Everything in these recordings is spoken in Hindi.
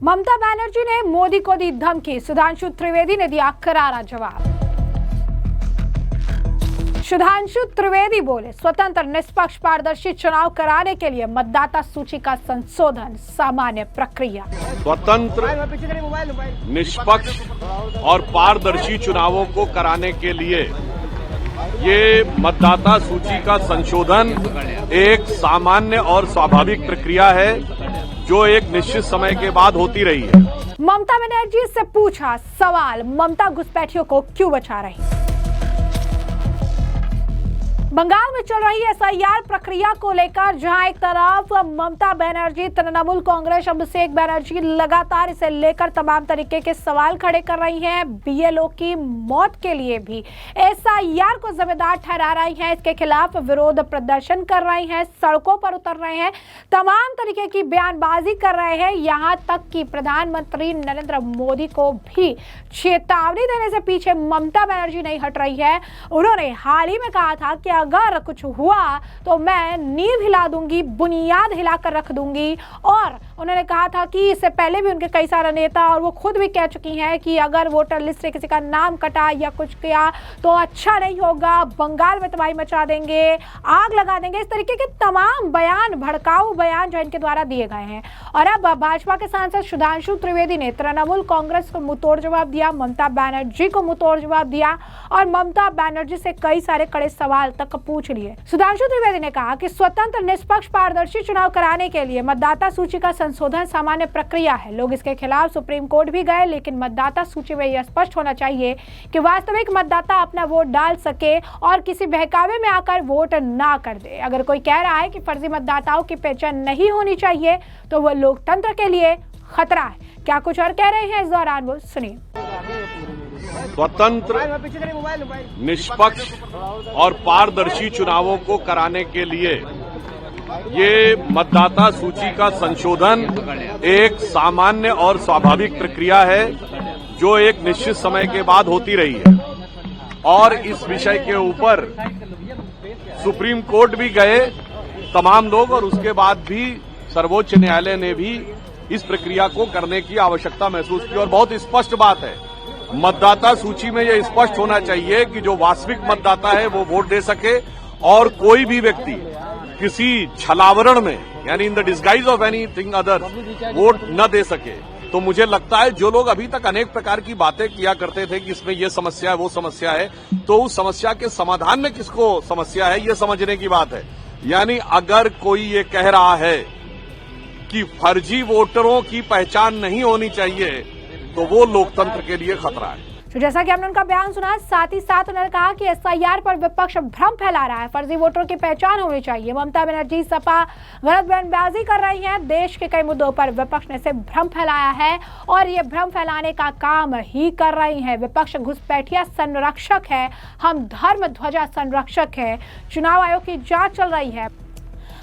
ममता बनर्जी ने मोदी को दी धमकी, सुधांशु त्रिवेदी ने दिया करारा जवाब। सुधांशु त्रिवेदी बोले, स्वतंत्र निष्पक्ष पारदर्शी चुनाव कराने के लिए मतदाता सूची का संशोधन सामान्य प्रक्रिया। स्वतंत्र निष्पक्ष और पारदर्शी चुनावों को कराने के लिए ये मतदाता सूची का संशोधन एक सामान्य और स्वाभाविक प्रक्रिया है जो एक निश्चित समय के बाद होती रही है। ममता बनर्जी से पूछा सवाल, ममता घुसपैठियों को क्यों बचा रही? बंगाल में चल रही एसआईआर प्रक्रिया को लेकर जहां एक तरफ ममता बनर्जी, तृणमूल कांग्रेस अभिषेक बनर्जी लगातार इसे लेकर तमाम तरीके के सवाल खड़े कर रही हैं। बीएलओ की मौत के लिए भी एसआईआर को जिम्मेदार ठहरा रही हैं, इसके खिलाफ विरोध प्रदर्शन कर रही हैं, सड़कों पर उतर रहे हैं, तमाम तरीके की बयानबाजी कर रहे हैं। यहां तक कि प्रधानमंत्री नरेंद्र मोदी को भी चेतावनी देने से पीछे ममता बनर्जी नहीं हट रही है। उन्होंने हाल ही में कहा था कि अगर कुछ हुआ तो मैं नींव हिला दूंगी, बुनियाद हिलाकर रख दूंगी। और उन्होंने कहा था कि इससे पहले भी उनके कई सारे नेता और वो खुद भी कह चुकी हैं कि अगर वोटर लिस्ट से किसी का नाम कटा या कुछ किया तो अच्छा नहीं होगा, बंगाल में तबाही मचा देंगे, आग लगा देंगे। इस तरीके के तमाम बयान, भड़काऊ बयान जो इनके द्वारा दिए गए हैं। और अब भाजपा के सांसद सुधांशु त्रिवेदी ने तृणमूल कांग्रेस को मुंहतोड़ जवाब दिया, ममता बनर्जी को मुंहतोड़ जवाब दिया और ममता बनर्जी से कई सारे कड़े सवाल तक पूछ लिए। सुधांशु त्रिवेदी ने कहा कि स्वतंत्र निष्पक्ष पारदर्शी चुनाव कराने के लिए मतदाता सूची का संशोधन सामान्य प्रक्रिया है। लोग इसके खिलाफ सुप्रीम कोर्ट भी गए, लेकिन मतदाता सूची में यह स्पष्ट होना चाहिए कि वास्तविक मतदाता अपना वोट डाल सके और किसी बहकावे में आकर वोट ना कर दे। अगर कोई कह रहा है कि फर्जी मतदाताओं की पहचान नहीं होनी चाहिए तो वह लोकतंत्र के लिए खतरा है। क्या कुछ और कह रहे हैं इस दौरान, वो सुनिए। स्वतंत्र निष्पक्ष और पारदर्शी चुनावों को कराने के लिए ये मतदाता सूची का संशोधन एक सामान्य और स्वाभाविक प्रक्रिया है जो एक निश्चित समय के बाद होती रही है। और इस विषय के ऊपर सुप्रीम कोर्ट भी गए तमाम लोग और उसके बाद भी सर्वोच्च न्यायालय ने भी इस प्रक्रिया को करने की आवश्यकता महसूस की। और बहुत स्पष्ट बात है, मतदाता सूची में यह स्पष्ट होना चाहिए कि जो वास्तविक मतदाता है वो वोट दे सके और कोई भी व्यक्ति किसी छलावरण में, यानी in the disguise of anything other, vote न दे सके। तो मुझे लगता है जो लोग अभी तक अनेक प्रकार की बातें किया करते थे कि इसमें ये समस्या है, वो समस्या है, तो उस समस्या के समाधान में किसको समस्या है ये समझने की बात है। यानी अगर कोई ये कह रहा है कि फर्जी वोटरों की पहचान नहीं होनी चाहिए तो वो लोकतंत्र के लिए खतरा है। तो जैसा कि हमने उनका बयान सुना, साथ ही साथ उन्होंने कहा कि एसआईआर पर विपक्ष भ्रम फैला रहा है, फर्जी वोटरों की पहचान होनी चाहिए। ममता बनर्जी, सपा गलत बयानबाजी कर रही हैं। देश के कई मुद्दों पर विपक्ष ने से भ्रम फैलाया है और ये भ्रम फैलाने का काम ही कर रही है। विपक्ष घुसपैठिया संरक्षक है, हम धर्म ध्वजा संरक्षक है। चुनाव आयोग की जांच चल रही है।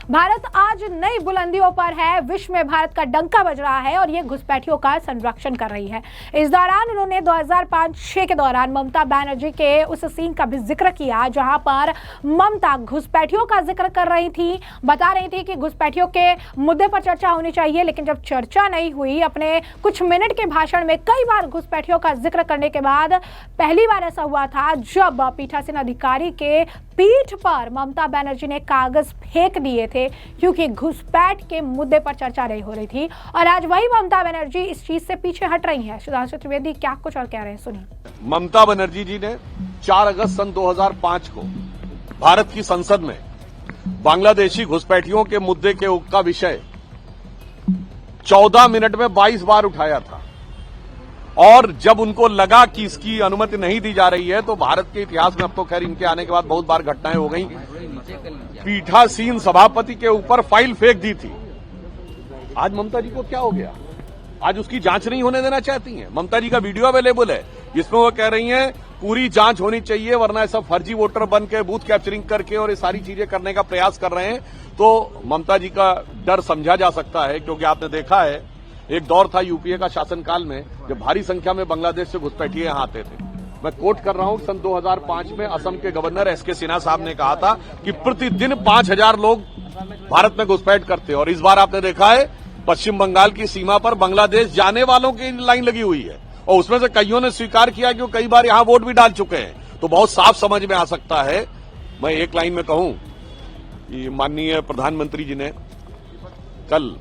भारत आज नई बुलंदियों पर है, विश्व में भारत का डंका बज रहा है और ये घुसपैठियों का संरक्षण कर रही है। इस दौरान उन्होंने 2005-06 के दौरान ममता बनर्जी के उस सीन का भी जिक्र किया जहां पर ममता घुसपैठियों का जिक्र कर रही थी, बता रही थी कि घुसपैठियों के मुद्दे पर चर्चा होनी चाहिए। लेकिन जब चर्चा नहीं हुई, अपने कुछ मिनट के भाषण में कई बार घुसपैठियों का जिक्र करने के बाद पहली बार ऐसा हुआ था जब पीठासीन अधिकारी के पीठ पर ममता बनर्जी ने कागज फेंक दिए थे, क्योंकि घुसपैठ के मुद्दे पर चर्चा नहीं हो रही थी। और आज वही ममता बनर्जी इस चीज से पीछे हट रही हैं। सुधांशु त्रिवेदी क्या कुछ और कह रहे हैं, सुनिए। ममता बनर्जी जी ने 4 अगस्त सन 2005 को भारत की संसद में बांग्लादेशी घुसपैठियों के मुद्दे का विषय 14 मिनट में 22 बार उठाया था। और जब उनको लगा कि इसकी अनुमति नहीं दी जा रही है तो भारत के इतिहास में, अब तो खैर इनके आने के बाद बहुत बार घटनाएं हो गई, पीठासीन सभापति के ऊपर फाइल फेंक दी थी। आज ममता जी को क्या हो गया? आज उसकी जांच नहीं होने देना चाहती हैं। ममता जी का वीडियो अवेलेबल है जिसमें वो कह रही हैं पूरी जांच होनी चाहिए, वरना ऐसा फर्जी वोटर बन के बूथ कैप्चरिंग करके और ये सारी चीजें करने का प्रयास कर रहे हैं। तो ममता जी का डर समझा जा सकता है, क्योंकि आपने देखा है एक दौर था यूपीए का शासनकाल में जब भारी संख्या में बांग्लादेश से घुसपैठिए यहां आते थे। मैं कोट कर रहा हूं, सन 2005 में असम के गवर्नर एसके सिन्हा साहब ने कहा था कि प्रतिदिन 5000 लोग भारत में घुसपैठ करते। और इस बार आपने देखा है पश्चिम बंगाल की सीमा पर बांग्लादेश जाने वालों की लाइन लगी हुई है और उसमें से कईयों ने स्वीकार किया कि वो कई बार यहां वोट भी डाल चुके हैं। तो बहुत साफ समझ में आ सकता है। मैं एक लाइन में कहूं कि माननीय प्रधानमंत्री जी ने कल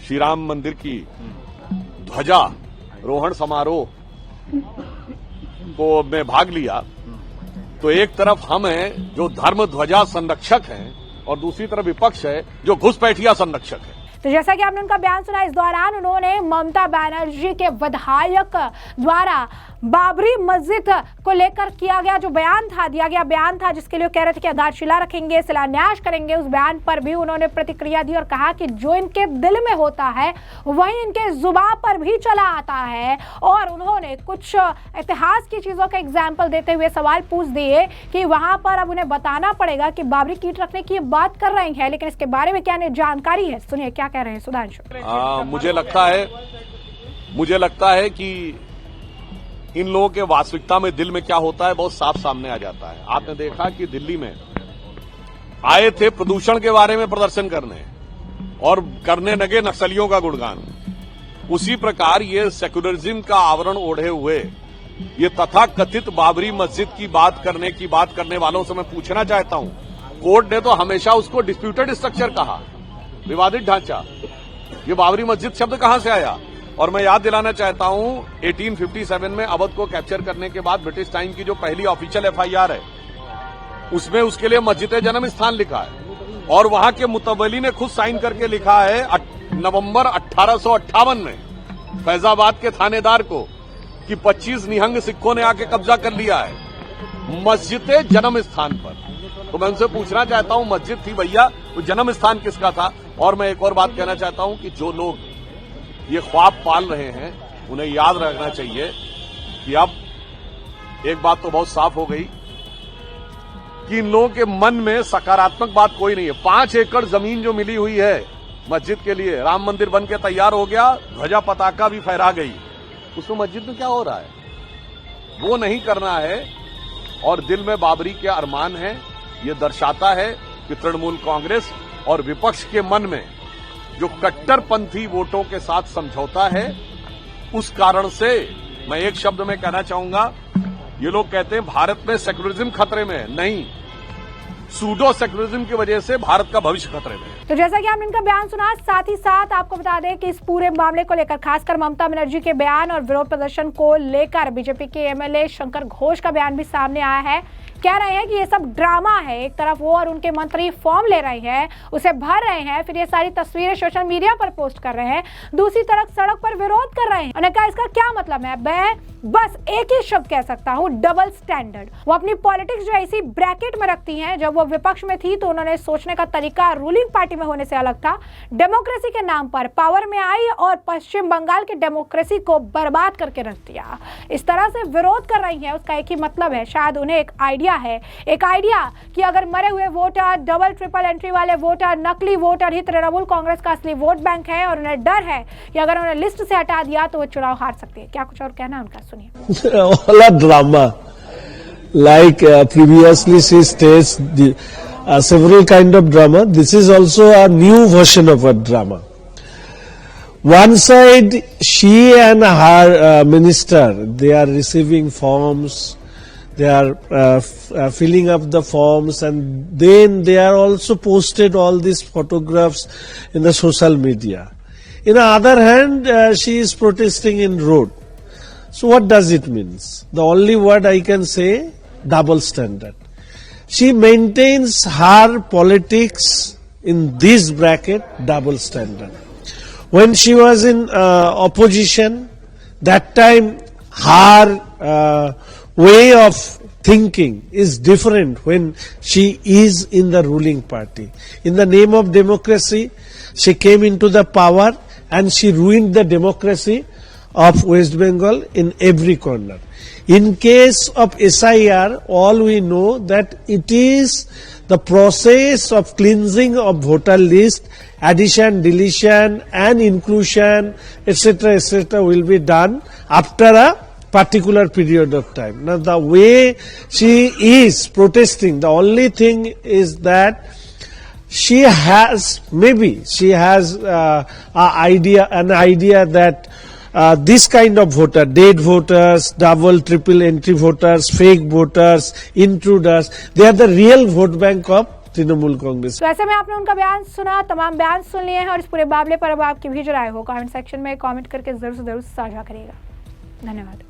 श्री राम मंदिर की ध्वजारोहण समारोह को में भाग लिया, तो एक तरफ हम हैं जो धर्म ध्वजा संरक्षक हैं और दूसरी तरफ विपक्ष है जो घुसपैठिया संरक्षक है। तो जैसा कि आपने उनका बयान सुना, इस दौरान उन्होंने ममता बनर्जी के विधायक द्वारा बाबरी मस्जिद को लेकर किया गया जो बयान था, दिया गया बयान था, जिसके लिए कह रहे थे कि आधारशिला रखेंगे, शिलान्यास करेंगे, उस बयान पर भी उन्होंने प्रतिक्रिया दी और कहा कि जो इनके दिल में होता है वही इनके जुबान पर भी चला आता है। और उन्होंने कुछ इतिहास की चीजों का एग्जाम्पल देते हुए सवाल पूछ दिए कि वहां पर अब उन्हें बताना पड़ेगा कि बाबरी कीट रखने की बात कर रही है, लेकिन इसके बारे में क्या जानकारी है, सुनिए क्या कह रहे हैं सुधांशु। मुझे लगता है कि इन लोगों के वास्तविकता में दिल में क्या होता है बहुत साफ सामने आ जाता है। आपने देखा कि दिल्ली में आए थे प्रदूषण के बारे में प्रदर्शन करने और करने लगे नक्सलियों का गुणगान। उसी प्रकार ये सेक्युलरिज्म का आवरण ओढ़े हुए ये तथाकथित बाबरी मस्जिद की बात करने वालों से मैं पूछना चाहता हूं, कोर्ट ने तो हमेशा उसको डिस्प्यूटेड स्ट्रक्चर कहा, विवादित ढांचा। ये बाबरी मस्जिद शब्द कहां से आया? और मैं याद दिलाना चाहता हूं 1857 में अवध को कैप्चर करने के बाद ब्रिटिश टाइम की जो पहली ऑफिशियल एफआईआर है उसमें उसके लिए मस्जिद जन्म स्थान लिखा है और वहां के मुतवली ने खुद साइन करके लिखा है नवंबर 1858 में फैजाबाद के थानेदार को कि 25 निहंग सिखों ने आके कब्जा कर लिया है मस्जिद जन्म स्थान पर। तो मैं उनसे पूछना चाहता हूं, मस्जिद थी भैया, वो जन्म स्थान किसका था? और मैं एक और बात कहना चाहता हूं कि जो लोग ये ख्वाब पाल रहे हैं उन्हें याद रखना चाहिए कि अब एक बात तो बहुत साफ हो गई कि इन लोगों के मन में सकारात्मक बात कोई नहीं है। 5 एकड़ जमीन जो मिली हुई है मस्जिद के लिए, राम मंदिर बन के तैयार हो गया, ध्वजा पताका भी फहरा गई, उसमें मस्जिद में क्या हो रहा है? वो नहीं करना है और दिल में बाबरी के अरमान है। ये दर्शाता है कि तृणमूल कांग्रेस और विपक्ष के मन में जो कट्टरपंथी वोटों के साथ समझौता है, उस कारण से मैं एक शब्द में कहना चाहूंगा, ये लोग कहते हैं भारत में सेक्युलरिज्म खतरे में है, नहीं, सूडो सेक्युलरिज्म की वजह से भारत का भविष्य खतरे में है। तो जैसा कि आपने इनका बयान सुना, साथ ही साथ आपको बता दें कि इस पूरे मामले को लेकर खासकर ममता बनर्जी के बयान और विरोध प्रदर्शन को लेकर बीजेपी के एमएलए शंकर घोष का बयान भी सामने आया है। कह रहे हैं कि ये सब ड्रामा है। एक तरफ वो और उनके मंत्री फॉर्म ले रहे हैं, उसे भर रहे हैं, फिर ये सारी तस्वीरें सोशल मीडिया पर पोस्ट कर रहे हैं, दूसरी तरफ सड़क पर विरोध कर रहे हैं। उन्होंने कहा इसका क्या मतलब है? मैं बस एक ही शब्द कह सकता हूँ, डबल स्टैंडर्ड। वो अपनी पॉलिटिक्स जो इसी ब्रैकेट में रखती हैं। जब वो विपक्ष में थी तो उन्होंने सोचने का तरीका रूलिंग पार्टी में होने से अलग था, डेमोक्रेसी के नाम पर पावर में आई और पश्चिम बंगाल की डेमोक्रेसी को बर्बाद करके रख दिया। इस तरह से विरोध कर रही है, उसका एक ही मतलब है, शायद उन्हें एक आइडिया है, एक आइडिया कि अगर मरे हुए वोटर, डबल ट्रिपल एंट्री वाले वोटर, नकली वोटर ही तृणमूल कांग्रेस का असली वोट बैंक है और उन्हें डर है कि अगर उन्हें लिस्ट से हटा दिया तो वो चुनाव हार सकते हैं। क्या कुछ और कहना है उनका, सुनिए। All a drama, like previously she staged several kind of drama. This is also a new version of a drama. One side, she and her minister, they are receiving forms, they are filling up the forms, and then they are also posted all these photographs in the social media. In the other hand, she is protesting in road. So what does it mean? The only word I can say, double standard. She maintains her politics in this bracket, double standard. When she was in opposition, that time her way of thinking is different when she is in the ruling party. In the name of democracy, she came into the power and she ruined the democracy of West Bengal in every corner. In case of SIR, all we know that it is the process of cleansing of voter list, addition, deletion and inclusion, etc. will be done after a particular period of time. Now the way she is protesting, the only thing is that she has an idea that this kind of voter, dead voters, double, triple entry voters, fake voters, intruders, they are the real vote bank of Trinamool Congress. तो ऐसे में आपने उनका बयान सुना, तमाम बयान सुन लिए हैं और इस पूरे मामले पर अब आपकी भी राय हो कमेंट सेक्शन में कमेंट करके जरूर से जरूर साझा करिएगा। धन्यवाद।